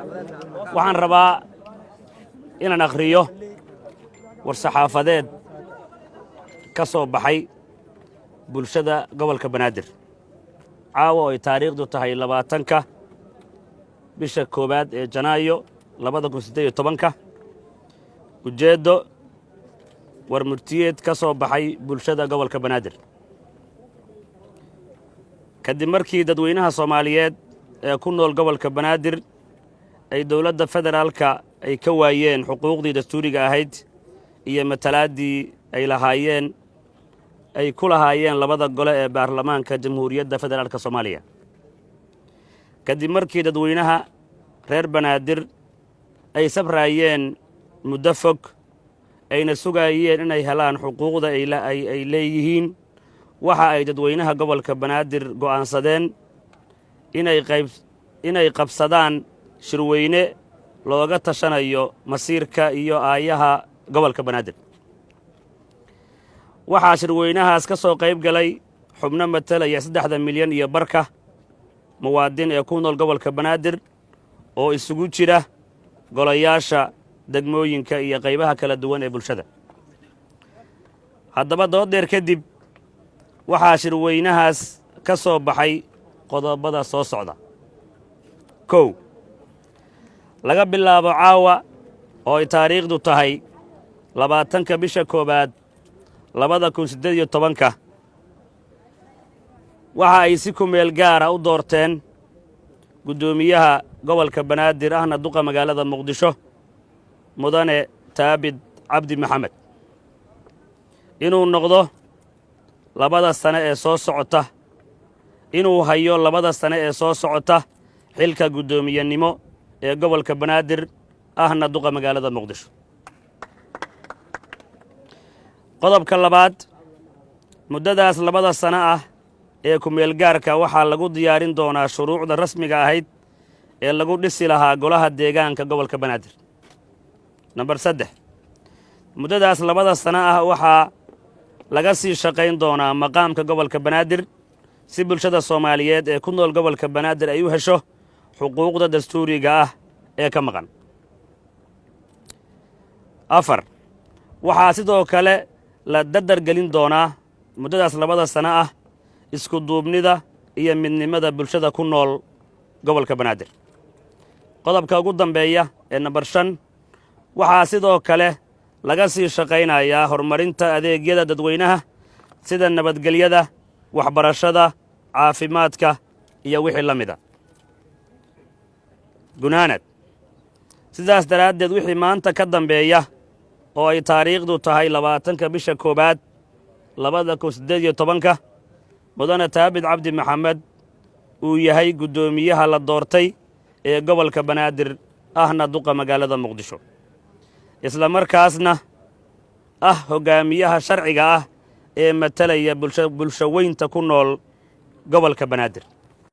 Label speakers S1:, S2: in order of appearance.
S1: waxaan rabaa inaan akhriyo war-saxaafadeed ka soo baxay bulshada gobolka Banaadir caawa oo ay taariikhdu tahay 20-ka bisha koowaad ee Janaayo 2018 ujeedo war murtiyeed ka soo baxay bulshada gobolka Banaadir kadib markii dadweynaha Soomaaliyeed ee ku nool gobolka Banaadir ay dawladda federaalka ay ka waayeen xuquuqdii dastuuriga ahayd iyo matalaadii ay lahaayeen ay ku lahaayeen labada gole ee baarlamaanka jamhuuriyadda federaalka Soomaaliya kadib markii dadweynaha reer Banaadir ay sabrayeen muddo fog ayna sugayeen inay helaan xuquuqda ay leeyihiin waxa ay dadweynaha gobolka Banaadir go'aansadeen inay qabsadaan shirweyne looga tashanayo masiirka iyo aayaha gobolka Banaadir waxaa shirweynahaas ka soo qayb galay xubno matalaya 3 milyan iyo barka muwaadin ee ku nool gobolka Banaadir oo isugu jira golayaasha degmooyinka iyo qaybaha kala duwan ee bulshada haddaba dood dheer kadib waxaa shirweynahaas ka soo baxay qodobada soo socda 1 laga bilaabo caawa oo ay taariikhdu tahay 20-ka bisha koowaad 2018 waxa ay si ku meel gaar ah u doorteen gudoomiyaha gobolka Banaadir ahna duqa magaalada Muqdisho mudane Taabid Cabdi Maxamed inuu noqdo 2 sano ee soo socota inuu hayo 2 sano ee soo socota xilka gudoomiyanimo ee gobolka Banaadir ahna duqa magaalada Muqdisho qodobka labaad muddadaas 2 sano ah ee ku meel gaarka waxaa lagu diyaarin doonaa shuruucda rasmiga ahayd ee lagu dhisi lahaa golaha deegaanka gobolka Banaadir number 3 muddadaas 2 sano ah waxaa laga sii shaqayn doonaa maqaamka gobolka Banaadir si bulshada Soomaaliyeed ee ku nool gobolka Banaadir ay u hesho xuquuqda dastuuriga ah ee ka maqan 4 waxaa sidoo kale la dadar gelin doonaa muddadaas 2 sano ah isku duubnida iyo midnimada bulshada ku nool gobolka Banaadir qodobka ugu dambeeya ee number 5 waxaa sidoo kale laga sii shaqaynayaa horumarinta adeegyada dadweynaha sida nabadgelyada waxbarashada caafimaadka iyo wixii la mida gunaanad sidaas daraaddeed wixii maanta ka dambeeya oo ay taariikhdu tahay 20-ka bisha koowaad 2018 mudane Taabid Cabdi Maxamed uu yahay gudoomiyaha la doortay ee gobolka Banaadir ahna duqa magaalada Muqdisho isla markaasna hogaamiyaha sharciga ah ee matalaya bulsho weynta ku nool gobolka Banaadir